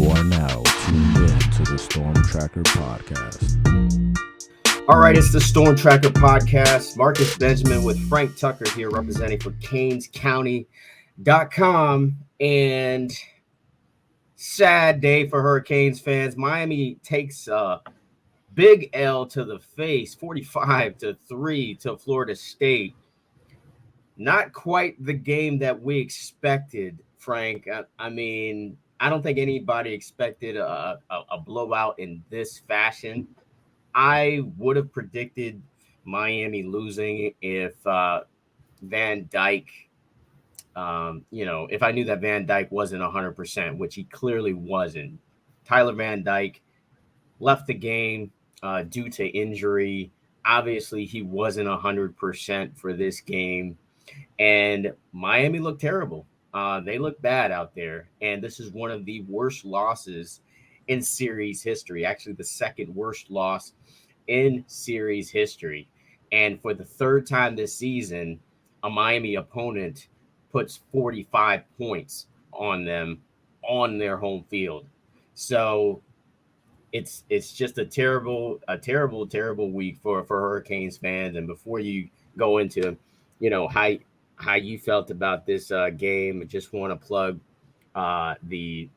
You are now tuned in to the Storm Tracker Podcast. All right, it's the Storm Tracker Podcast. Marcus Benjamin with Frank Tucker here representing for CanesCounty.com. And sad day for Hurricanes fans. Miami takes a big L to the face, 45-3 to Florida State. Not quite the game that we expected, Frank. I mean, I don't think anybody expected a blowout in this fashion. I would have predicted Miami losing if Van Dyke, if I knew that Van Dyke wasn't 100%, which he clearly wasn't. Tyler Van Dyke left the game due to injury. Obviously, he wasn't 100% for this game. And Miami looked terrible. They look bad out there. And this is one of the worst losses in series history. Actually, the second worst loss in series history. And for the third time this season, a Miami opponent puts 45 points on them on their home field. So it's just a terrible week for Hurricanes fans. And before you go into, how you felt about this game, I just want to plug the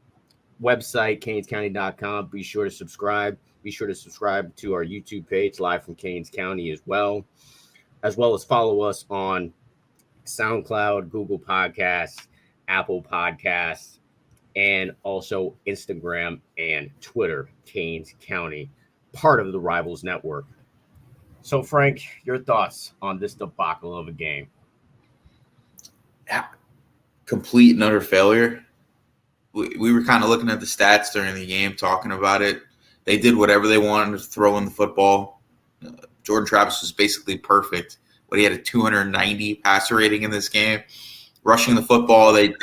website, CanesCounty.com. Be sure to subscribe. Be sure to subscribe to our YouTube page, Live from Canes County, as well as follow us on SoundCloud, Google Podcasts, Apple Podcasts, and also Instagram and Twitter, Canes County, part of the Rivals Network. So, Frank, your thoughts on this debacle of a game? Complete and utter failure. We were kind of looking at the stats during the game, talking about it. They did whatever they wanted to throw in the football. Jordan Travis was basically perfect. But he had a 290 passer rating in this game. Rushing the football, they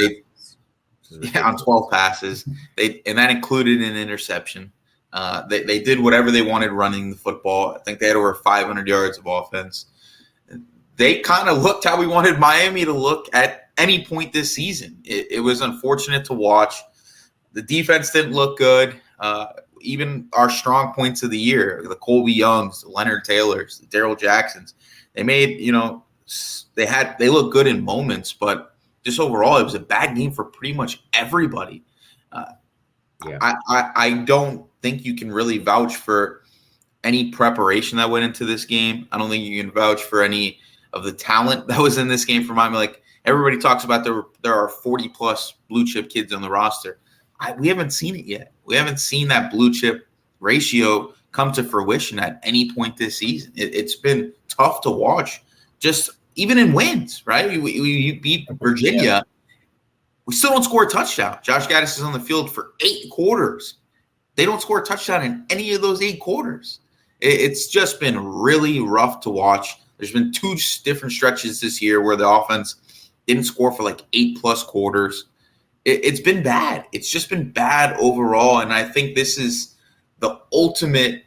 on 12 passes. And that included an interception. They did whatever they wanted running the football. I think they had over 500 yards of offense. They kind of looked how we wanted Miami to look at any point this season. It was unfortunate to watch. The defense didn't look good. Even our strong points of the year, the Colby Youngs, the Leonard Taylors, the Daryl Jacksons, they made, they looked good in moments, but just overall, it was a bad game for pretty much everybody. I don't think you can really vouch for any preparation that went into this game. I don't think you can vouch for any of the talent that was in this game for Miami. Like, everybody talks about there are 40-plus blue-chip kids on the roster. We haven't seen it yet. We haven't seen that blue-chip ratio come to fruition at any point this season. It's been tough to watch, just even in wins, right? We beat Virginia. Yeah. We still don't score a touchdown. Josh Gaddis is on the field for 8 quarters. They don't score a touchdown in any of those 8 quarters. It's just been really rough to watch. There's been 2 different stretches this year where the offense didn't score for like 8+ quarters. It's been bad. It's just been bad overall. And I think this is the ultimate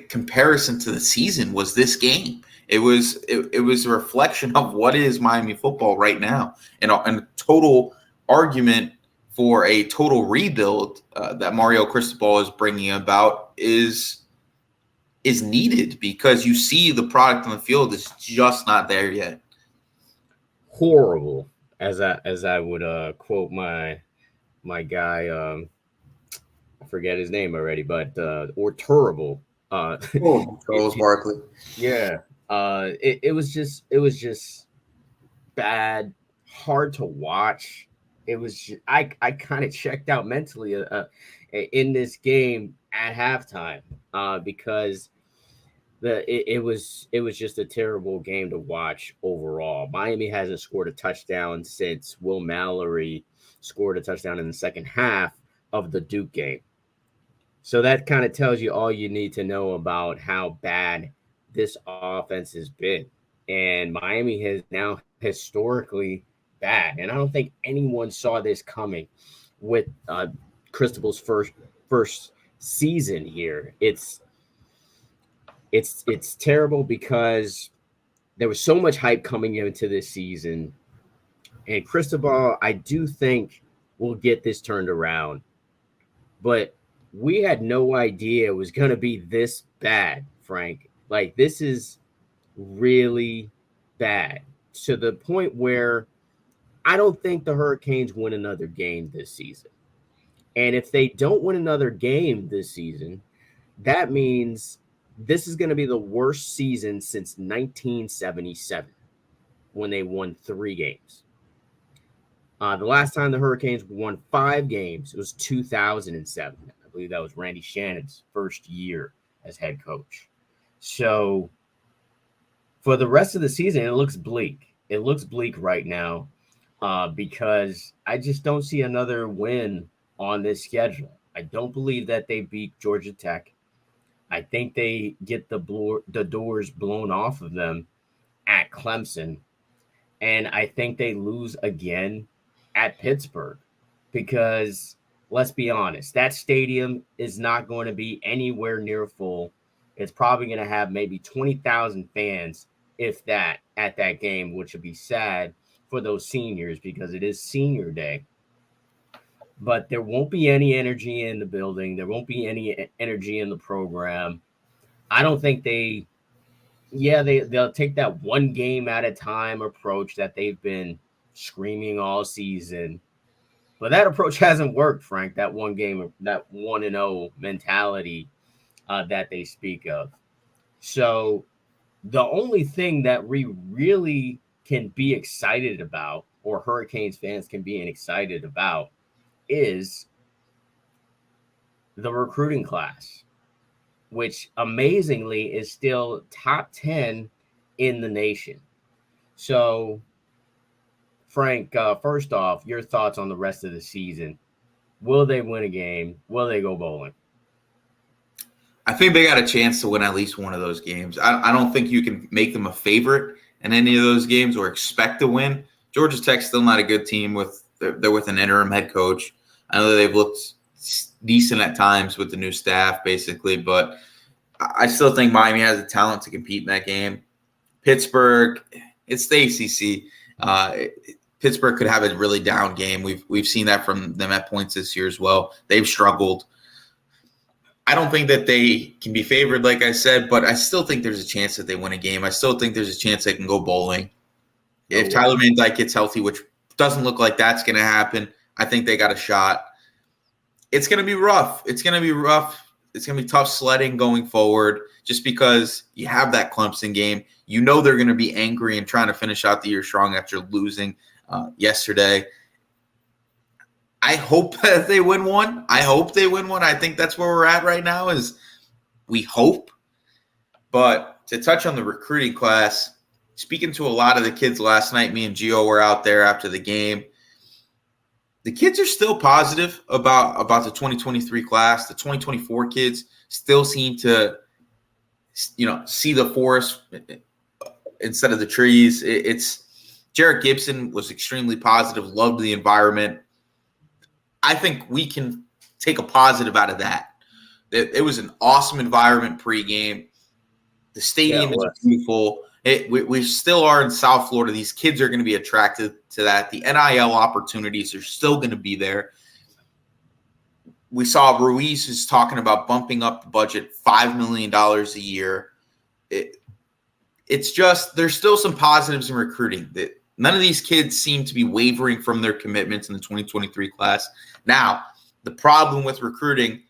comparison to the season was this game. It was a reflection of what is Miami football right now. And a total argument for a total rebuild that Mario Cristobal is bringing about is needed, because you see the product on the field is just not there yet. Horrible, as I would quote my guy, I forget his name already, but or terrible. Charles Barkley. Yeah, it was just bad, hard to watch. It was I kind of checked out mentally in this game at halftime because it was just a terrible game to watch overall. Miami hasn't scored a touchdown since Will Mallory scored a touchdown in the second half of the Duke game. So that kind of tells you all you need to know about how bad this offense has been. And Miami has now historically bad. And I don't think anyone saw this coming with Cristobal's first season here. It's terrible because there was so much hype coming into this season. And Cristobal, I do think, will get this turned around. But we had no idea it was going to be this bad, Frank. Like, this is really bad to the point where I don't think the Hurricanes win another game this season. And if they don't win another game this season, that means this is going to be the worst season since 1977 when they won 3 games. The last time the Hurricanes won 5 games, it was 2007. I believe that was Randy Shannon's first year as head coach. So for the rest of the season, it looks bleak. It looks bleak right now because I just don't see another win on this schedule. I don't believe that they beat Georgia Tech. I think they get the doors blown off of them at Clemson. And I think they lose again at Pittsburgh because, let's be honest, that stadium is not going to be anywhere near full. It's probably going to have maybe 20,000 fans, if that, at that game, which would be sad for those seniors because it is senior day. But there won't be any energy in the building. There won't be any energy in the program. I don't think they'll take that one game at a time approach that they've been screaming all season. But that approach hasn't worked, Frank. That one game, that 1-0 mentality that they speak of. So the only thing that we really can be excited about, or Hurricanes fans can be excited about, is the recruiting class, which amazingly is still top 10 in the nation. So, Frank, first off, your thoughts on the rest of the season. Will they win a game? Will they go bowling? I think they got a chance to win at least one of those games. I don't think you can make them a favorite in any of those games or expect to win. Georgia Tech's still not a good team they're with an interim head coach. I know they've looked decent at times with the new staff, basically, but I still think Miami has the talent to compete in that game. Pittsburgh, it's the ACC. Pittsburgh could have a really down game. We've seen that from them at points this year as well. They've struggled. I don't think that they can be favored, like I said, but I still think there's a chance that they win a game. I still think there's a chance they can go bowling. If Tyler Van Dyke gets healthy, which doesn't look like that's going to happen, I think they got a shot. It's going to be rough. It's going to be rough. It's going to be tough sledding going forward just because you have that Clemson game. You know they're going to be angry and trying to finish out the year strong after losing yesterday. I hope that they win one. I think that's where we're at right now is we hope. But to touch on the recruiting class, speaking to a lot of the kids last night, me and Gio were out there after the game. The kids are still positive about the 2023 class. The 2024 kids still seem to, see the forest instead of the trees. It's Jarrett Gibson was extremely positive, loved the environment. I think we can take a positive out of that. It was an awesome environment pregame. The stadium is beautiful. We still are in South Florida. These kids are going to be attracted to that. The NIL opportunities are still going to be there. We saw Ruiz is talking about bumping up the budget $5 million a year. It's just there's still some positives in recruiting. None of these kids seem to be wavering from their commitments in the 2023 class. Now, the problem with recruiting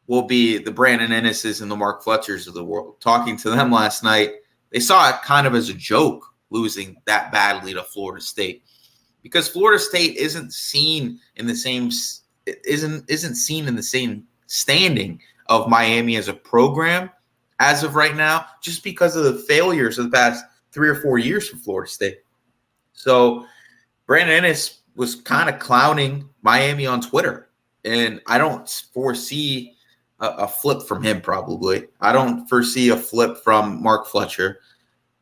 will be the Brandon Ennis's and the Mark Fletchers of the world. Talking to them last night, they saw it kind of as a joke losing that badly to Florida State because Florida State isn't seen in the same standing of Miami as a program as of right now, just because of the failures of the past 3 or 4 years for Florida State. So Brandon Ennis was kind of clowning Miami on Twitter, and I don't foresee a flip from him probably. I don't foresee a flip from Mark Fletcher.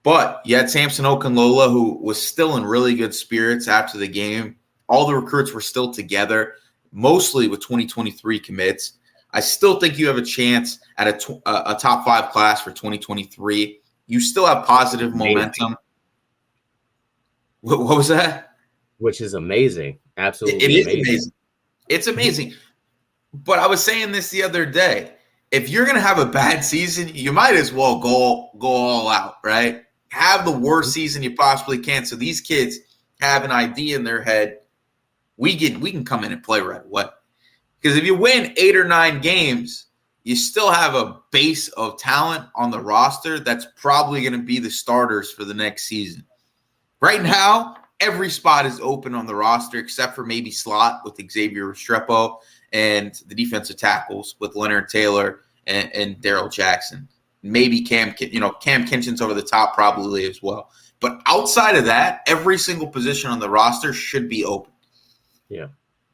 But you had Samson Okunlola, who was still in really good spirits after the game. All the recruits were still together, mostly with 2023 commits. I still think you have a chance at a top 5 class for 2023. You still have positive momentum. What was that? Which is amazing. Absolutely It is amazing. It's amazing. But I was saying this the other day. If you're going to have a bad season, you might as well go all out, right? Have the worst season you possibly can. So these kids have an idea in their head. We can come in and play right away. Because if you win 8 or 9 games, you still have a base of talent on the roster that's probably going to be the starters for the next season. Right now, every spot is open on the roster except for maybe slot with Xavier Restrepo and the defensive tackles with Leonard Taylor and Daryl Jackson. Maybe Cam Kinchin's over the top probably as well. But outside of that, every single position on the roster should be open. Yeah.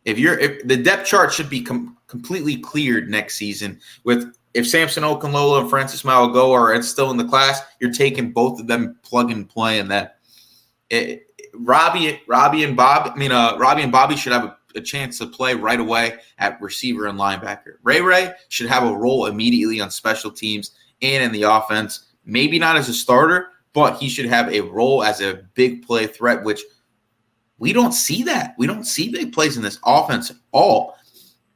If the depth chart should be completely cleared next season if Samson Okunlola and Francis Mauigoa are still in the class, you're taking both of them plug and play, and that Robbie and Bobby should have a chance to play right away at receiver and linebacker. Ray should have a role immediately on special teams and in the offense. Maybe not as a starter, but he should have a role as a big play threat, which we don't see that. We don't see big plays in this offense at all.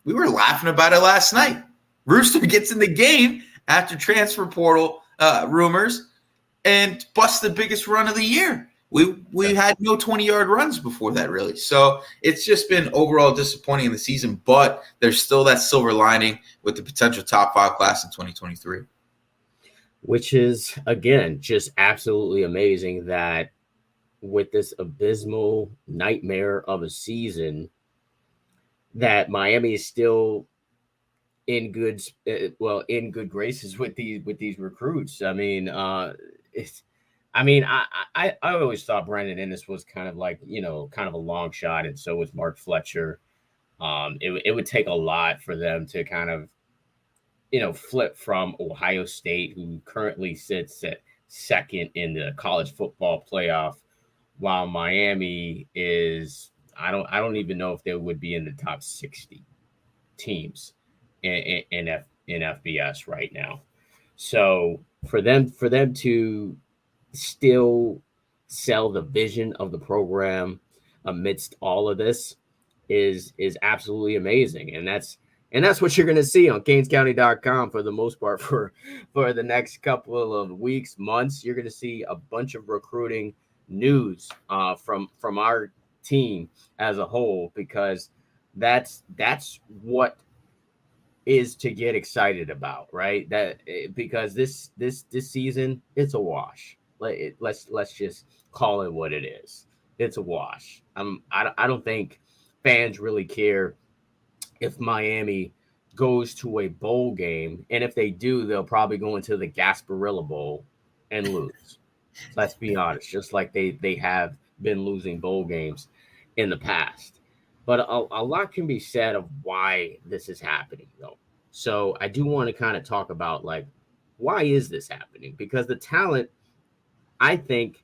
We were laughing about it last night. Rooster gets in the game after transfer portal rumors and busts the biggest run of the year. We had no 20-yard runs before that, really. So it's just been overall disappointing in the season, but there's still that silver lining with the potential top 5 class in 2023. Which is, again, just absolutely amazing that with this abysmal nightmare of a season, that Miami is still in good graces with these recruits. I mean, I always thought Brandon Inniss was kind of like, kind of a long shot, and so was Mark Fletcher. It would take a lot for them to kind of, flip from Ohio State, who currently sits at second in the college football playoff, while Miami is, I don't even know if they would be in the top 60 teams in FBS right now. So for them to still sell the vision of the program amidst all of this is absolutely amazing. And that's what you're going to see on CanesCounty.com for the most part for the next couple of weeks, months. You're going to see a bunch of recruiting news from our team as a whole, because that's what is to get excited about, right? Because this season, it's a wash. Let's just call it what it is. It's a wash. I don't think fans really care if Miami goes to a bowl game, and if they do, they'll probably go into the Gasparilla Bowl and lose. Let's be honest, just like they have been losing bowl games in the past. But a lot can be said of why this is happening, though. So I do want to kind of talk about, like, why is this happening? Because the talent, I think,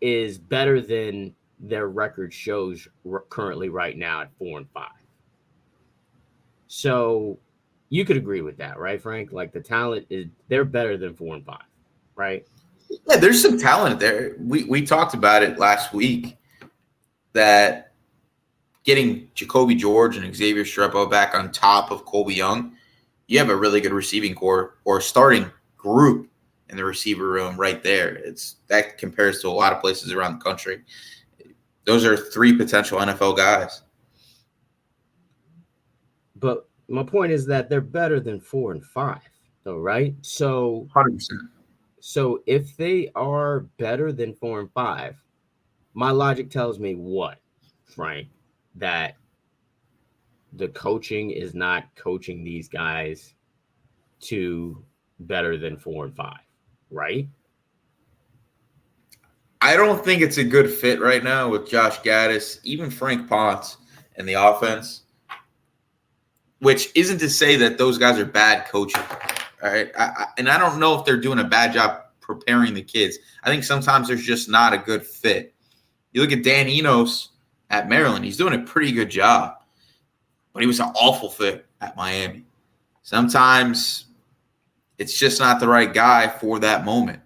is better than their record shows currently right now at 4-5. So you could agree with that, right, Frank? Like, the talent they're better than 4-5, right? Yeah, there's some talent there. We talked about it last week that getting Jacoby George and Xavier Restrepo back on top of Colby Young, you have a really good receiving core or starting group in the receiver room right there. That compares to a lot of places around the country. Those are 3 potential NFL guys. But my point is that they're better than 4-5, though, right? So 100%. So if they are better than 4-5, my logic tells me what, Frank? That the coaching is not coaching these guys to better than 4-5, right? I don't think it's a good fit right now with Josh Gaddis, even Frank Ponce and the offense, which isn't to say that those guys are bad coaching. All right. I don't know if they're doing a bad job preparing the kids. I think sometimes there's just not a good fit. You look at Dan Enos at Maryland, he's doing a pretty good job, but he was an awful fit at Miami. Sometimes it's just not the right guy for that moment.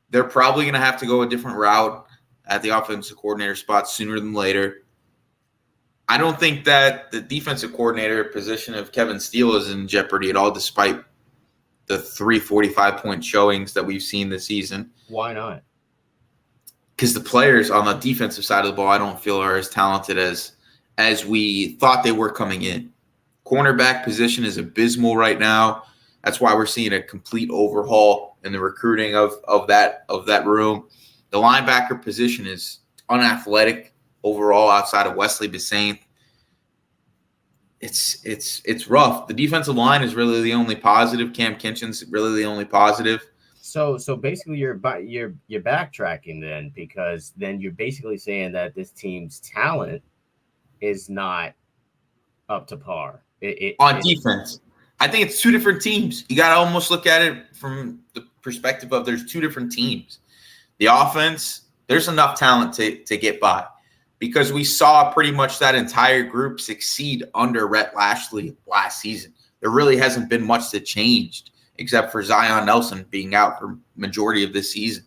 They're probably going to have to go a different route at the offensive coordinator spot sooner than later. I don't think that the defensive coordinator position of Kevin Steele is in jeopardy at all, despite the 345-point showings that we've seen this season. Why not? Because the players on the defensive side of the ball, I don't feel are as talented as we thought they were coming in. Cornerback position is abysmal right now. That's why we're seeing a complete overhaul in the recruiting of that room. The linebacker position is unathletic overall outside of Wesley Bissainthe. It's rough. The defensive line is really the only positive. Cam Kinchen's really the only positive. So basically you're backtracking then, because then you're basically saying that this team's talent is not up to par. Defense. I think it's two different teams. You got to almost look at it from the perspective of there's two different teams. The offense, there's enough talent to get by, because we saw pretty much that entire group succeed under Rhett Lashley last season. There really hasn't been much that changed except for Zion Nelson being out for majority of this season.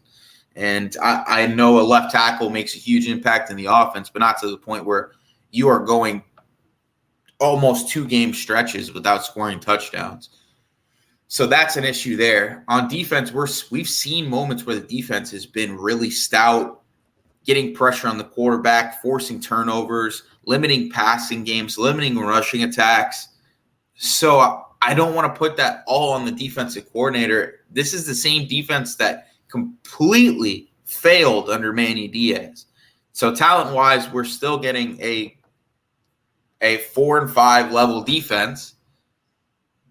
And I know a left tackle makes a huge impact in the offense, but not to the point where you are going almost 2 game stretches without scoring touchdowns. So that's an issue there. On defense, we've seen moments where the defense has been really stout, getting pressure on the quarterback, forcing turnovers, limiting passing games, limiting rushing attacks. So I don't want to put that all on the defensive coordinator. This is the same defense that completely failed under Manny Diaz. So talent-wise, we're still getting a 4 and 5 level defense,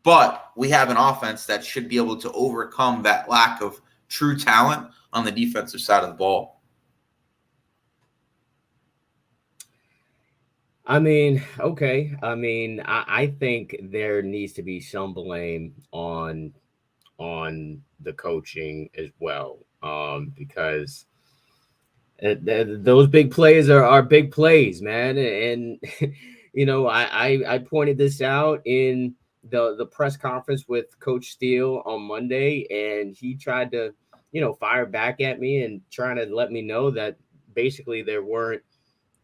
but we have an offense that should be able to overcome that lack of true talent on the defensive side of the ball. I mean, okay. I mean, I think there needs to be some blame on the coaching as well, because those big plays are big plays, man. And you know, I pointed this out in the press conference with Coach Steele on Monday, and he tried to, you know, fire back at me and trying to let me know that basically there weren't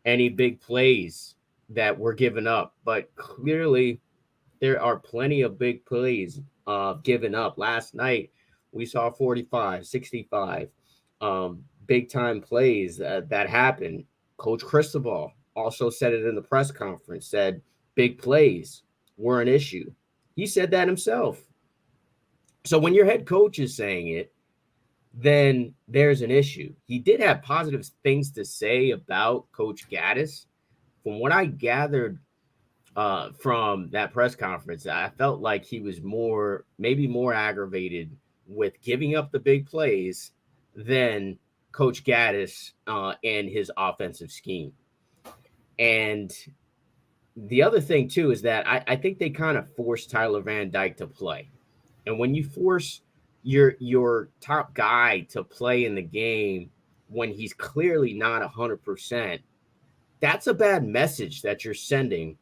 any big plays that were given up, but clearly there are plenty of big plays given up. Last night we saw 45, 65 big time plays that happened. Coach Cristobal also said it in the press conference, said big plays were an issue. He said that himself. So when your head coach is saying it, then there's an issue. He did have positive things to say about Coach Gaddis. From what I gathered from that press conference, I felt like he was maybe more aggravated with giving up the big plays than Coach Gaddis and his offensive scheme. And the other thing, too, is that I think they kind of forced Tyler Van Dyke to play. And when you force your top guy to play in the game when he's clearly not 100%, that's a bad message that you're sending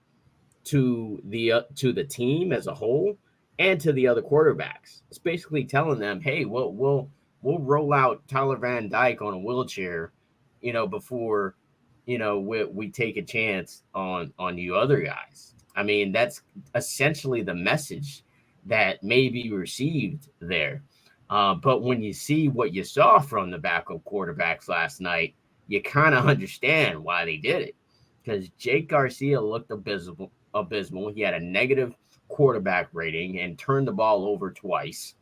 to the team as a whole and to the other quarterbacks. It's basically telling them, hey, we'll roll out Tyler Van Dyke on a wheelchair, you know, before, you know, we take a chance on you other guys. I mean, that's essentially the message that may be received there. But when you see what you saw from the backup quarterbacks last night, you kind of understand why they did it, because Jake Garcia looked abysmal. He had a negative quarterback rating and turned the ball over twice.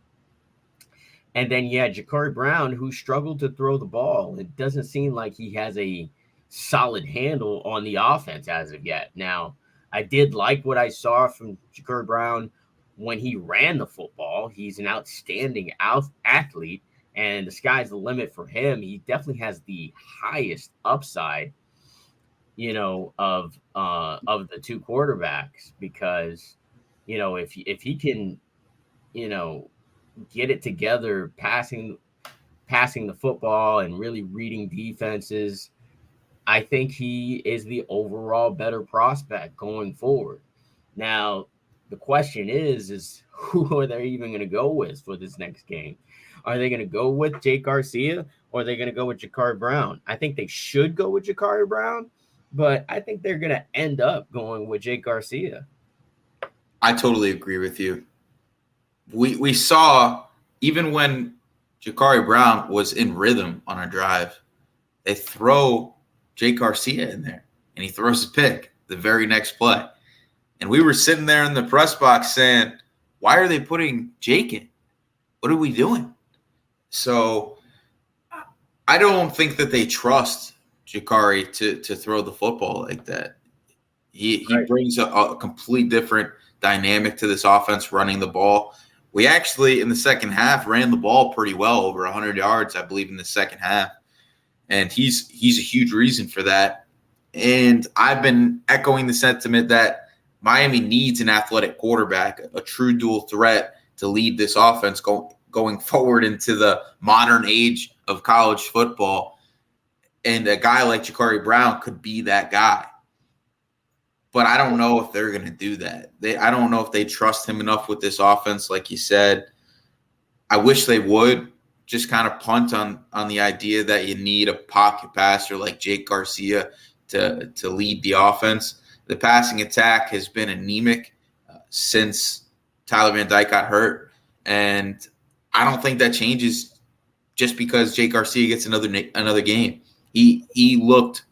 And then you had Ja'Cory Brown, who struggled to throw the ball. It doesn't seem like he has a solid handle on the offense as of yet. Now, I did like what I saw from Ja'Cory Brown when he ran the football. He's an outstanding athlete, and the sky's the limit for him. He definitely has the highest upside, you know, of the two quarterbacks, because, you know, if he can, you know, get it together, passing the football and really reading defenses, I think he is the overall better prospect going forward. Now, the question is who are they even going to go with for this next game? Are they going to go with Jake Garcia, or are they going to go with Ja'Cory Brown? I think they should go with Ja'Cory Brown, but I think they're going to end up going with Jake Garcia. I totally agree with you. We saw, even when Ja'Carri Brown was in rhythm on a drive, they throw Jake Garcia in there, and he throws a pick the very next play. And we were sitting there in the press box saying, why are they putting Jake in? What are we doing? So I don't think that they trust Ja'Carri to throw the football like that. He Right. brings a complete different dynamic to this offense running the ball. We actually, in the second half, ran the ball pretty well, over 100 yards, I believe, in the second half. And he's a huge reason for that. And I've been echoing the sentiment that Miami needs an athletic quarterback, a true dual threat to lead this offense going forward into the modern age of college football. And a guy like Ja'Carri Brown could be that guy. But I don't know if they're going to do that. I don't know if they trust him enough with this offense, like you said. I wish they would just kind of punt on the idea that you need a pocket passer like Jake Garcia to lead the offense. The passing attack has been anemic since Tyler Van Dyke got hurt, and I don't think that changes just because Jake Garcia gets another game. He looked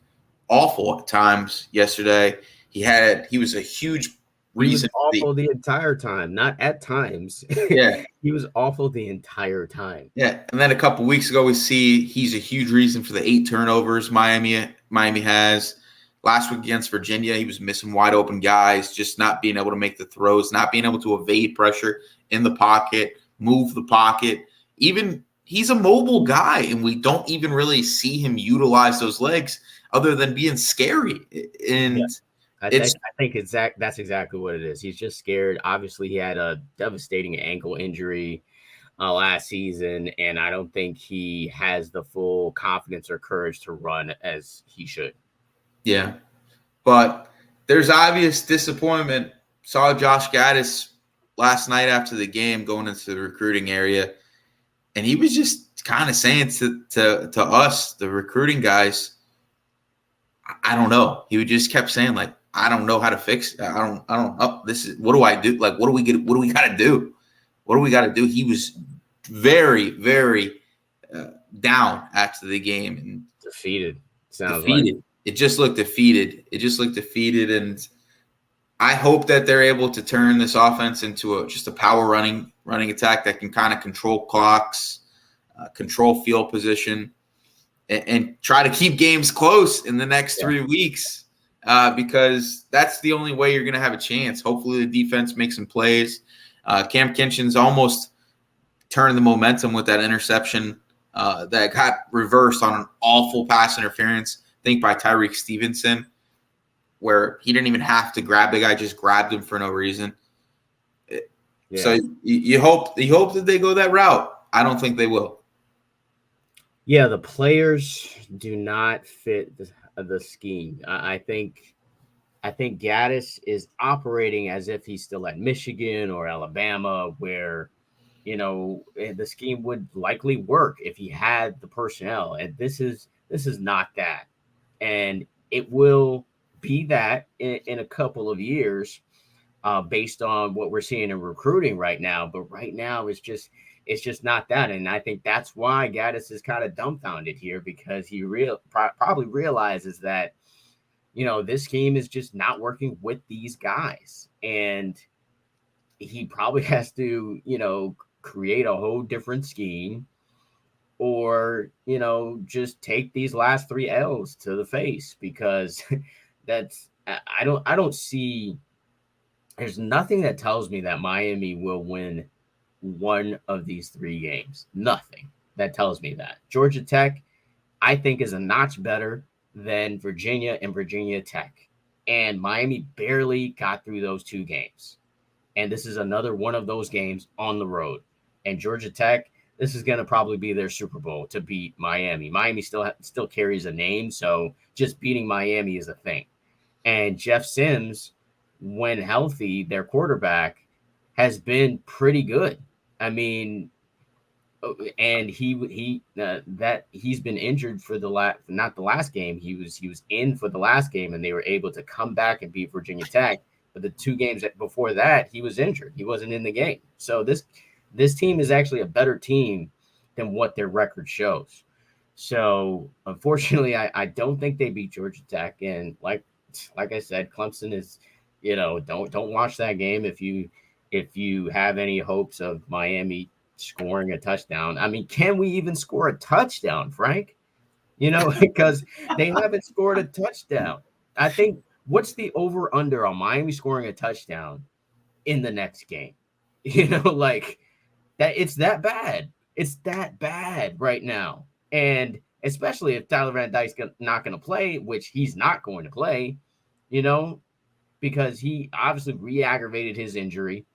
awful at times yesterday. He was a huge reason. He was awful the entire time, not at times. Yeah. He was awful the entire time. Yeah. And then a couple weeks ago, we see he's a huge reason for the 8 turnovers Miami has. Last week against Virginia, he was missing wide open guys, just not being able to make the throws, not being able to evade pressure in the pocket, move the pocket. Even he's a mobile guy, and we don't even really see him utilize those legs other than being scary. And yeah. I think that's exactly what it is. He's just scared. Obviously, he had a devastating ankle injury last season, and I don't think he has the full confidence or courage to run as he should. Yeah, but there's obvious disappointment. Saw Josh Gaddis last night after the game going into the recruiting area, and he was just kind of saying to us, the recruiting guys, I don't know. He just kept saying, like, I don't know how to fix it. I don't know. This is, what do I do? Like, what do we got to do? What do we got to do? He was very, very down after the game and defeated. Sounds defeated. Like. It just looked defeated. And I hope that they're able to turn this offense into just a power running attack that can kind of control clocks, control field position, and try to keep games close in the next 3 weeks. Because that's the only way you're going to have a chance. Hopefully the defense makes some plays. Cam Kinchin's almost turned the momentum with that interception that got reversed on an awful pass interference, I think by Tyreek Stevenson, where he didn't even have to grab the guy, just grabbed him for no reason. Yeah. So you hope that they go that route. I don't think they will. Yeah, the players do not fit the scheme. I think Gaddis is operating as if he's still at Michigan or Alabama, where the scheme would likely work if he had the personnel. And this is not that, and it will be that in a couple of years, based on what we're seeing in recruiting right now. But right now, it's just not that. And I think that's why Gaddis is kind of dumbfounded here, because he probably realizes that, this scheme is just not working with these guys. And he probably has to, create a whole different scheme, or, just take these last 3 L's to the face, because I don't see, there's nothing that tells me that Miami will win one of these 3 games. Nothing that tells me that. Georgia Tech, I think, is a notch better than Virginia and Virginia Tech. And Miami barely got through those 2 games. And this is another one of those games on the road. And Georgia Tech, this is going to probably be their Super Bowl to beat Miami. Miami still carries a name, so just beating Miami is a thing. And Jeff Sims, when healthy, their quarterback, has been pretty good. I mean, And that he's been injured for not the last game. He was in for the last game, and they were able to come back and beat Virginia Tech. But the 2 games before that, he was injured. He wasn't in the game. So this team is actually a better team than what their record shows. So unfortunately, I don't think they beat Georgia Tech. And like I said, Clemson is, don't watch that game if you have any hopes of Miami scoring a touchdown. I mean, can we even score a touchdown, Frank? Because they haven't scored a touchdown. I think, what's the over under on Miami scoring a touchdown in the next game? Like that. It's that bad. It's that bad right now. And especially if Tyler Van Dyke's not going to play, which he's not going to play, because he obviously re-aggravated his injury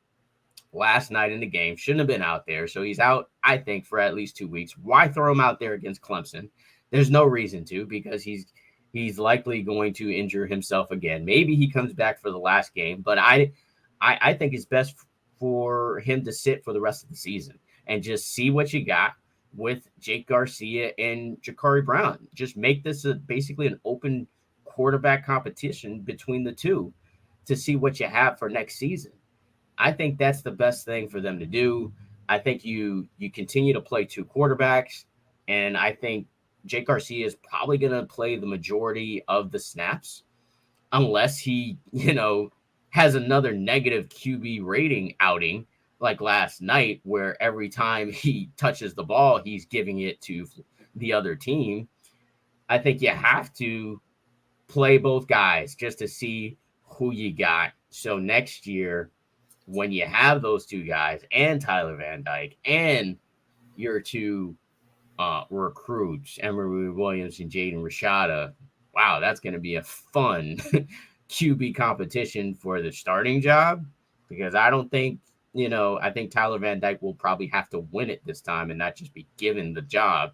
last night in the game. Shouldn't have been out there. So he's out, I think, for at least 2 weeks. Why throw him out there against Clemson? There's no reason to, because he's likely going to injure himself again. Maybe he comes back for the last game, but I think it's best for him to sit for the rest of the season and just see what you got with Jake Garcia and Ja'Cory Brown. Just make this basically an open quarterback competition between the two to see what you have for next season. I think that's the best thing for them to do. I think you continue to play 2 quarterbacks, and I think Jake Garcia is probably going to play the majority of the snaps unless he, has another negative QB rating outing like last night, where every time he touches the ball, he's giving it to the other team. I think you have to play both guys just to see who you got. So next year, when you have those 2 guys and Tyler Van Dyke and your 2 recruits, Emory Williams and Jaden Rashada, wow, that's going to be a fun QB competition for the starting job, because I don't think, I think Tyler Van Dyke will probably have to win it this time and not just be given the job.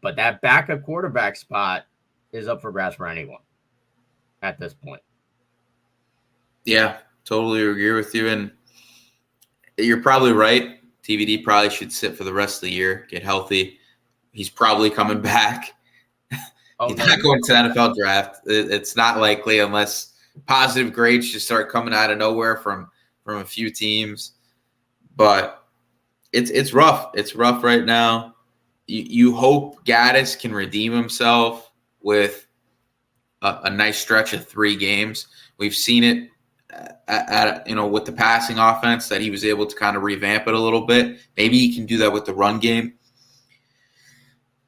But that backup quarterback spot is up for grabs for anyone at this point. Yeah, totally agree with you. And you're probably right. TVD probably should sit for the rest of the year, get healthy. He's probably coming back. He's not going to the NFL draft. It's not likely unless positive grades just start coming out of nowhere from a few teams. But it's rough. It's rough right now. You hope Gaddis can redeem himself with a nice stretch of 3 games. We've seen it with the passing offense, that he was able to kind of revamp it a little bit. Maybe he can do that with the run game.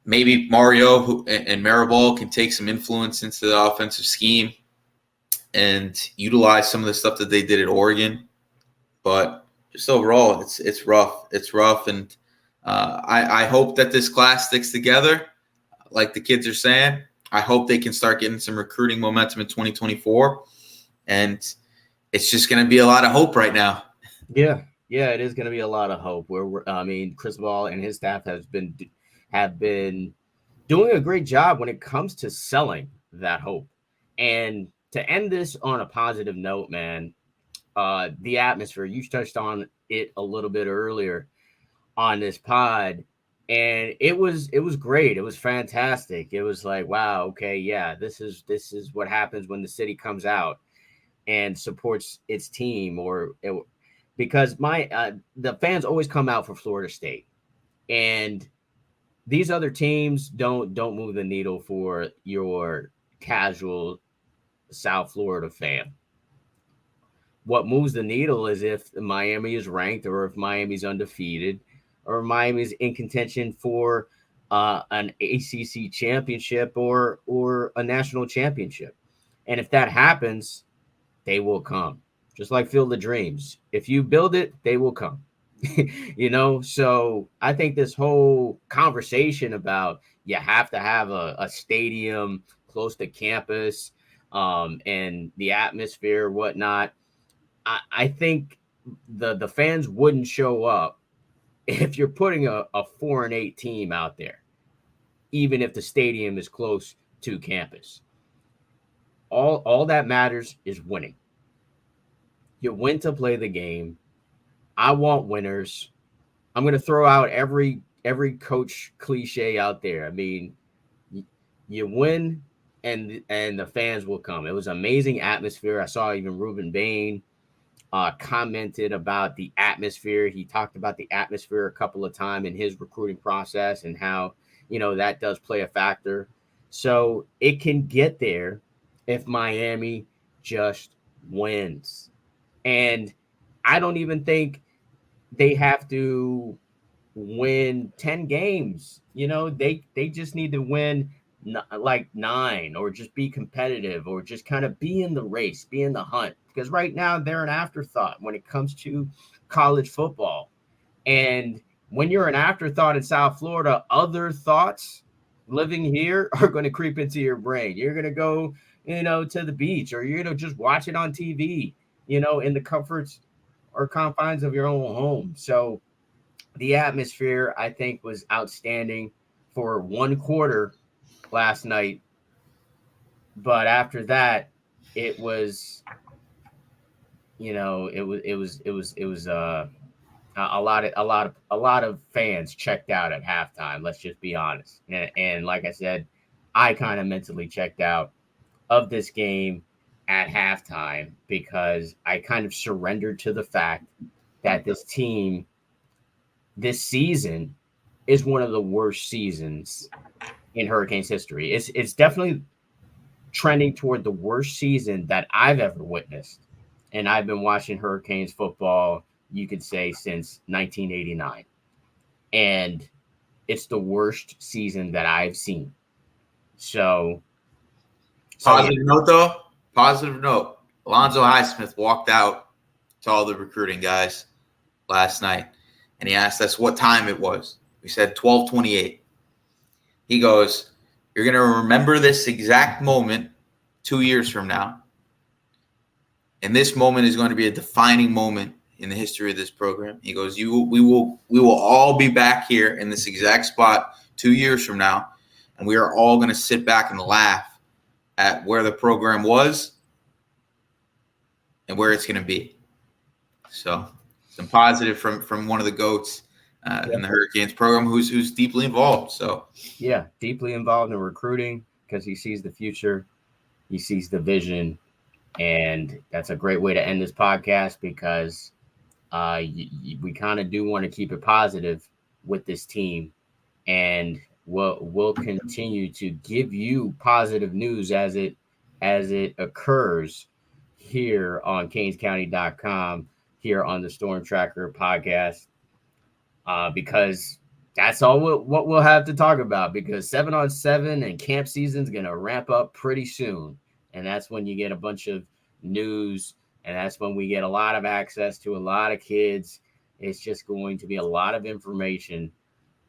Maybe Mario and Maribel can take some influence into the offensive scheme and utilize some of the stuff that they did at Oregon. But just overall, it's rough. It's rough, and I hope that this class sticks together, like the kids are saying. I hope they can start getting some recruiting momentum in 2024, and it's just going to be a lot of hope right now. Yeah, it is going to be a lot of hope. Chris Ball and his staff have been doing a great job when it comes to selling that hope. And to end this on a positive note, man, the atmosphere, you touched on it a little bit earlier on this pod, and it was great. It was fantastic. It was like, wow, okay, yeah, this is what happens when the city comes out and supports its team, because the fans always come out for Florida State, and these other teams don't move the needle for your casual South Florida fan. What moves the needle is if Miami is ranked, or if Miami's undefeated, or Miami's in contention for an ACC championship or a national championship. And if that happens, they will come. Just like Field of Dreams. If you build it, they will come. So I think this whole conversation about you have to have a stadium close to campus and the atmosphere, whatnot, I think the fans wouldn't show up if you're putting a 4-8 team out there, even if the stadium is close to campus. All that matters is winning. You win to play the game. I want winners. I'm going to throw out every coach cliche out there. I mean, you win and the fans will come. It was an amazing atmosphere. I saw even Ruben Bain commented about the atmosphere. He talked about the atmosphere a couple of times in his recruiting process and how, that does play a factor. So it can get there if Miami just wins. And I don't even think they have to win 10 games. They just need to win like 9 or just be competitive or just kind of be in the race, be in the hunt. Because right now they're an afterthought when it comes to college football. And when you're an afterthought in South Florida, other thoughts living here are going to creep into your brain. You're going to go, to the beach, or you're going to just watch it on TV, in the comforts or confines of your own home. So the atmosphere, I think, was outstanding for one quarter last night. But after that, it was, a lot of fans checked out at halftime. Let's just be honest. And like I said, I kind of mentally checked out of this game at halftime because I kind of surrendered to the fact that this team this season is one of the worst seasons in Hurricanes history. It's definitely trending toward the worst season that I've ever witnessed. And I've been watching Hurricanes football, you could say, since 1989. And it's the worst season that I've seen. So positive note, though. Positive note. Alonzo Highsmith walked out to all the recruiting guys last night, and he asked us what time it was. We said 12:28. He goes, "You're going to remember this exact moment 2 years from now. And this moment is going to be a defining moment in the history of this program." He goes, we will all be back here in this exact spot 2 years from now, and we are all going to sit back and laugh at where the program was and where it's going to be. So some positive from one of the GOATs in the Hurricanes program who's deeply involved. So yeah, deeply involved in recruiting because he sees the future, he sees the vision, and that's a great way to end this podcast because we kind of do want to keep it positive with this team, and we'll continue to give you positive news as it occurs here on CanesCounty.com, here on the Storm Tracker podcast, because that's all what we'll have to talk about, because 7-on-7 and camp season is going to ramp up pretty soon. And that's when you get a bunch of news, and that's when we get a lot of access to a lot of kids. It's just going to be a lot of information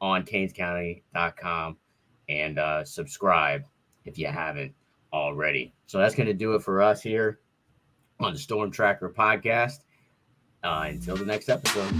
on CanesCounty.com, and subscribe if you haven't already. So that's going to do it for us here on the Storm Tracker podcast. Until the next episode.